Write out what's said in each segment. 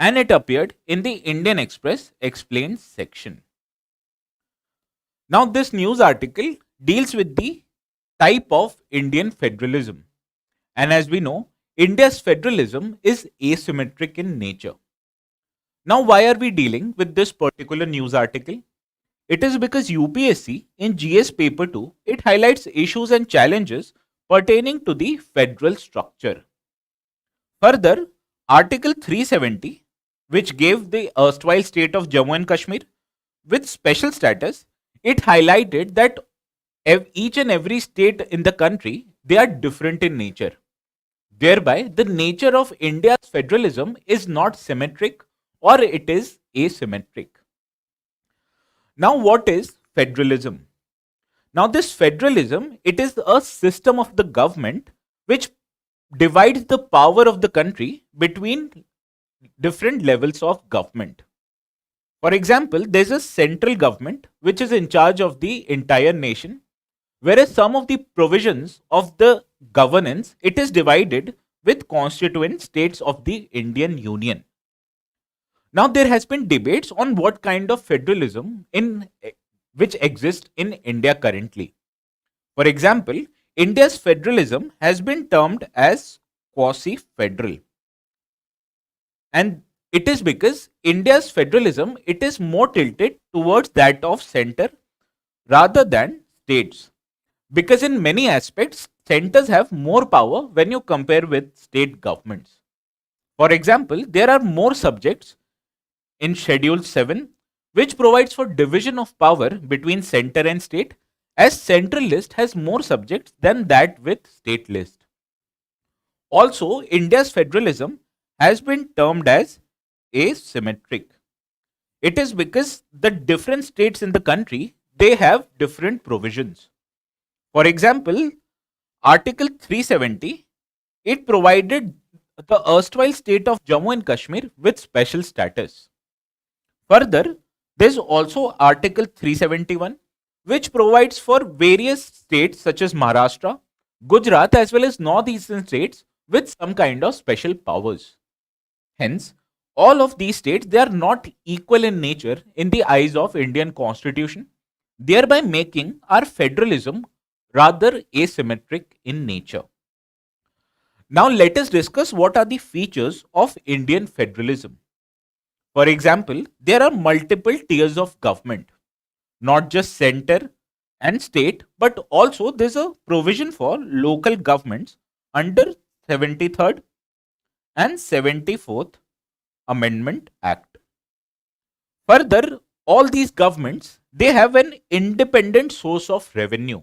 and it appeared in the Indian Express Explained section. Now, this news article deals with the type of Indian federalism. And as we know, India's federalism is asymmetric in nature. Now, why are we dealing with this particular news article? It is because UPSC in GS paper 2, it highlights issues and challenges pertaining to the federal structure. Further, Article 370, which gave the erstwhile state of Jammu and Kashmir with special status, it highlighted that each and every state in the country, they are different in nature. Thereby, the nature of India's federalism is not symmetric or it is asymmetric. Now, what is federalism? Now, this federalism, it is a system of the government which divides the power of the country between different levels of government. For example, there's a central government which is in charge of the entire nation, whereas some of the provisions of the governance, it is divided with constituent states of the Indian Union. Now, there has been debates on what kind of federalism which exists in India currently. For example, India's federalism has been termed as quasi-federal. And it is because India's federalism, it is more tilted towards that of center rather than states. Because in many aspects, centers have more power when you compare with state governments. For example, there are more subjects in Schedule 7, which provides for division of power between center and state, as central list has more subjects than that with state list. Also, India's federalism has been termed as asymmetric. It is because the different states in the country, they have different provisions. For example, Article 370, it provided the erstwhile state of Jammu and Kashmir with special status. Further, there is also Article 371, which provides for various states such as Maharashtra, Gujarat, as well as northeastern states with some kind of special powers. Hence, all of these states, they are not equal in nature in the eyes of Indian Constitution, thereby making our federalism rather asymmetric in nature. Now, let us discuss what are the features of Indian federalism. For example, there are multiple tiers of government, not just center and state, but also there's a provision for local governments under 73rd and 74th Amendment Act. Further, all these governments, they have an independent source of revenue.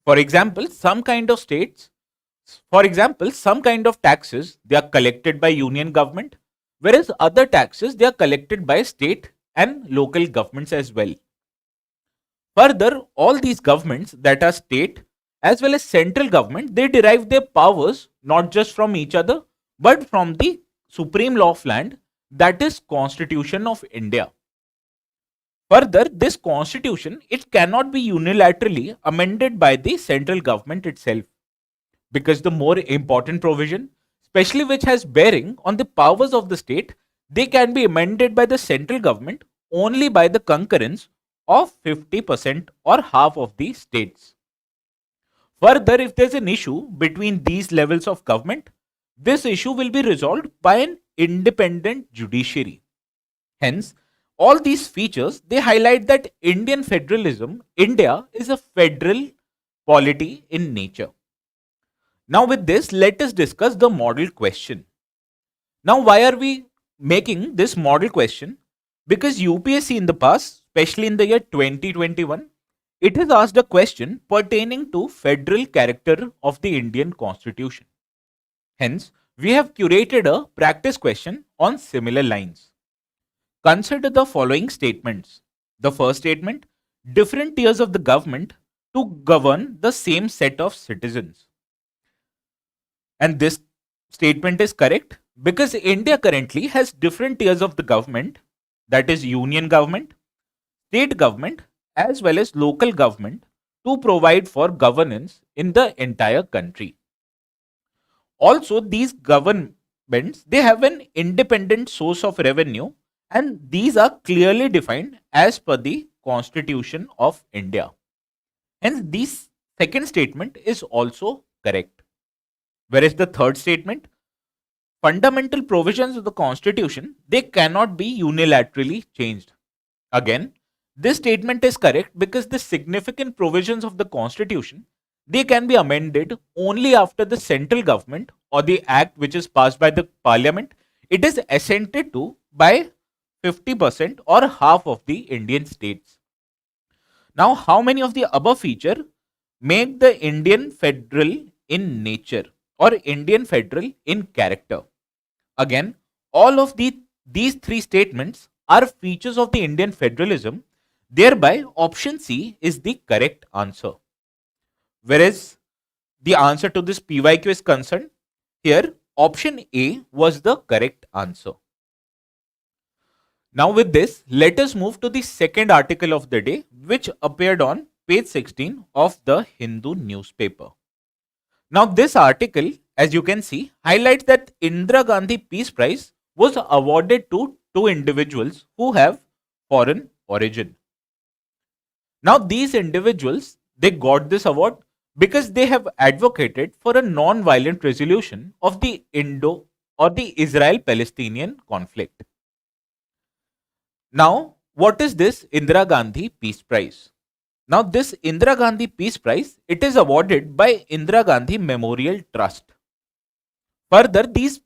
For example, some kind of taxes, they are collected by union government, whereas other taxes, they are collected by state and local governments as well. Further, all these governments that are state as well as central government, they derive their powers not just from each other, but from the supreme law of land, that is Constitution of India. Further, this constitution, it cannot be unilaterally amended by the central government itself, because the more important provision, especially which has bearing on the powers of the state, they can be amended by the central government only by the concurrence of 50% or half of the states. Further, if there's an issue between these levels of government, this issue will be resolved by an independent judiciary. Hence, all these features, they highlight that Indian federalism, India is a federal polity in nature. Now with this, let us discuss the model question. Now why are we making this model question? Because UPSC in the past, especially in the year 2021, it has asked a question pertaining to federal character of the Indian Constitution. Hence, we have curated a practice question on similar lines. Consider the following statements. The first statement, different tiers of the government to govern the same set of citizens. And this statement is correct because India currently has different tiers of the government, that is union government, state government, as well as local government to provide for governance in the entire country. Also, these participants, they have an independent source of revenue, and these are clearly defined as per the Constitution of India. Hence, this second statement is also correct. Whereas the third statement, fundamental provisions of the Constitution, they cannot be unilaterally changed. Again, this statement is correct because the significant provisions of the Constitution, they can be amended only after the central government or the act which is passed by the parliament, it is assented to by 50% or half of the Indian states. Now, how many of the above feature make the Indian federal in nature or Indian federal in character? Again, all of these three statements are features of the Indian federalism. Thereby, option C is the correct answer. Whereas the answer to this PYQ is concerned, here option A was the correct answer. Now with this, let us move to the second article of the day, which appeared on page 16 of the Hindu newspaper. Now this article, as you can see, highlights that Indira Gandhi Peace Prize was awarded to two individuals who have foreign origin. Now these individuals, they got this award because they have advocated for a non-violent resolution of the Indo or the Israel-Palestinian conflict. Now, what is this Indira Gandhi Peace Prize? Now, this Indira Gandhi Peace Prize, it is awarded by Indira Gandhi Memorial Trust. Further, this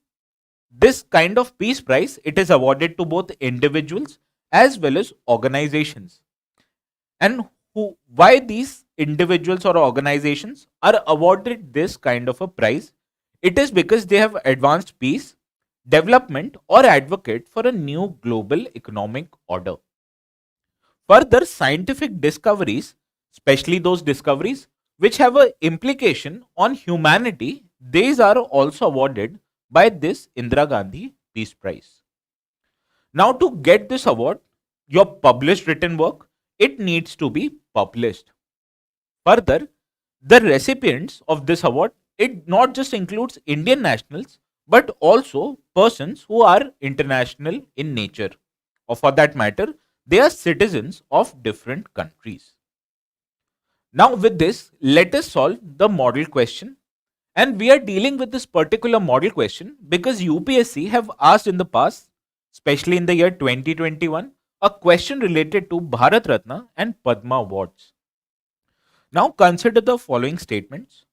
kind of peace prize, it is awarded to both individuals as well as organizations. And why these individuals or organizations are awarded this kind of a prize? It is because they have advanced peace, development, or advocate for a new global economic order. Further, scientific discoveries, especially those discoveries which have an implication on humanity, these are also awarded by this Indira Gandhi Peace Prize. Now, to get this award, your published written work, it needs to be published. Further, the recipients of this award, it not just includes Indian nationals, but also persons who are international in nature, or for that matter, they are citizens of different countries. Now with this, let us solve the model question. And we are dealing with this particular model question because UPSC have asked in the past, especially in the year 2021, a question related to Bharat Ratna and Padma Awards. Now consider the following statements.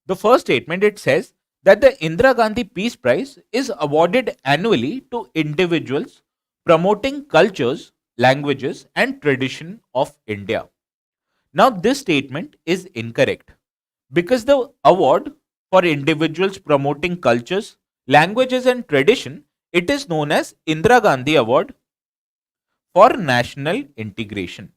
The first statement, it says that the Indira Gandhi Peace Prize is awarded annually to individuals promoting cultures, languages and tradition of India. Now this statement is incorrect because the award for individuals promoting cultures, languages and tradition, it is known as Indira Gandhi Award for National Integration.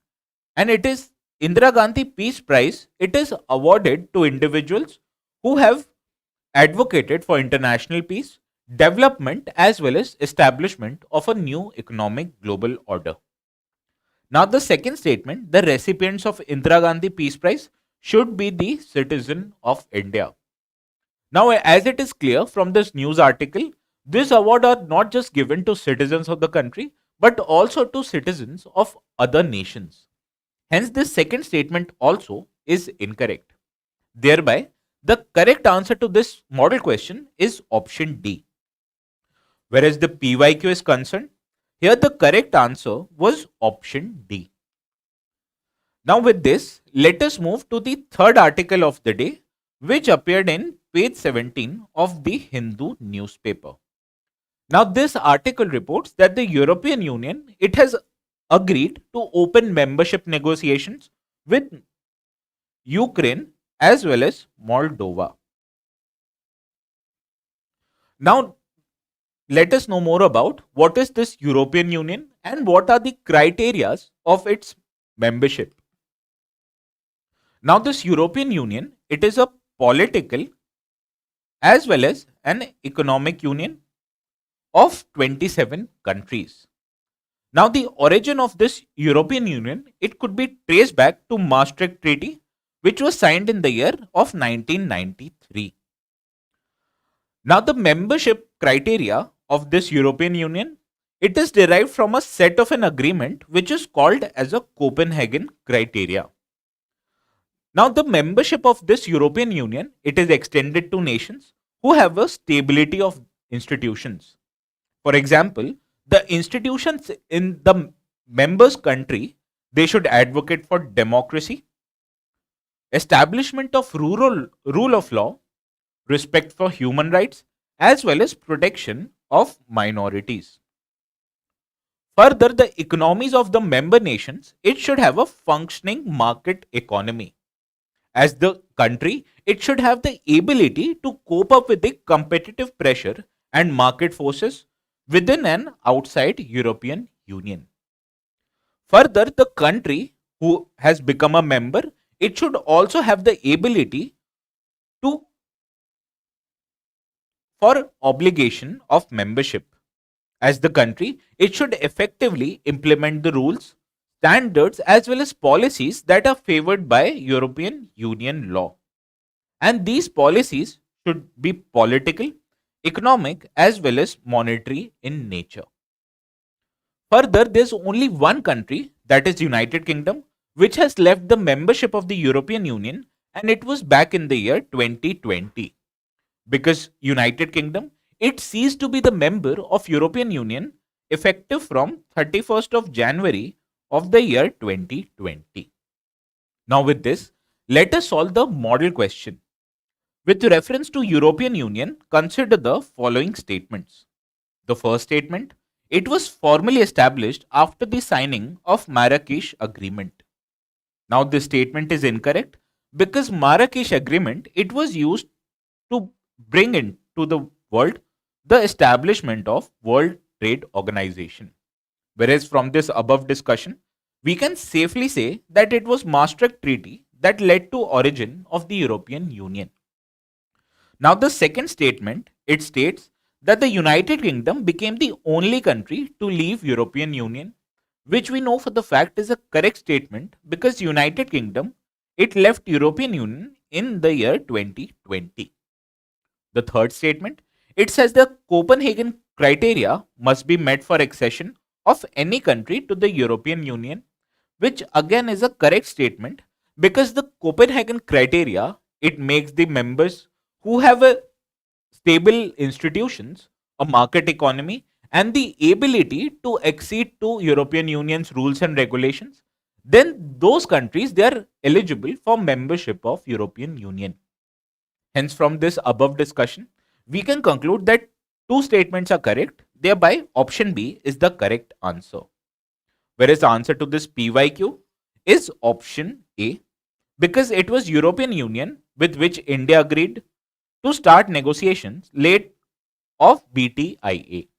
And it is Indira Gandhi Peace Prize, it is awarded to individuals who have advocated for international peace, development as well as establishment of a new economic global order. Now the second statement, the recipients of Indira Gandhi Peace Prize should be the citizen of India. Now, as it is clear from this news article, this award are not just given to citizens of the country, but also to citizens of other nations. Hence, this second statement also is incorrect. Thereby, the correct answer to this model question is option D. Whereas the PYQ is concerned, here the correct answer was option D. Now with this, let us move to the third article of the day, which appeared in page 17 of the Hindu newspaper. Now this article reports that the European Union, it has agreed to open membership negotiations with Ukraine as well as Moldova. Now let us know more about what is this European Union and what are the criteria of its membership. Now this European Union, it is a political as well as an economic union of 27 countries. Now the origin of this European Union, it could be traced back to Maastricht Treaty, which was signed in the year of 1993. Now, the membership criteria of this European Union, it is derived from a set of an agreement which is called as a Copenhagen criteria. Now, the membership of this European Union, it is extended to nations who have a stability of institutions. For example, the institutions in the members country, they should advocate for democracy, establishment of rule of law, respect for human rights, as well as protection of minorities. Further, the economies of the member nations, it should have a functioning market economy. As the country, it should have the ability to cope up with the competitive pressure and market forces within and outside European Union. Further, the country who has become a member, it should also have the ability to for obligation of membership. As the country, it should effectively implement the rules, standards, as well as policies that are favored by European Union law. And these policies should be political, economic, as well as monetary in nature. Further, there's only one country, that is United Kingdom, which has left the membership of the European Union, and it was back in the year 2020. Because United Kingdom, it ceased to be the member of European Union effective from 31st of January of the year 2020. Now with this, let us solve the model question. With reference to European Union, consider the following statements. The first statement, it was formally established after the signing of Marrakesh Agreement. Now this statement is incorrect because Marrakesh Agreement, it was used to bring into the world the establishment of World Trade Organization. Whereas from this above discussion, we can safely say that it was Maastricht Treaty that led to origin of the European Union. Now the second statement, it states that the United Kingdom became the only country to leave European Union, which we know for the fact is a correct statement because United Kingdom, it left European Union in the year 2020. The third statement, it says the Copenhagen criteria must be met for accession of any country to the European Union, which again is a correct statement because the Copenhagen criteria, it makes the members who have a stable institutions, a market economy, and the ability to accede to European Union's rules and regulations, then those countries, they are eligible for membership of European Union. Hence, from this above discussion, we can conclude that two statements are correct, thereby option B is the correct answer. Whereas the answer to this PYQ is option A, because it was European Union with which India agreed to start negotiations late of BTIA.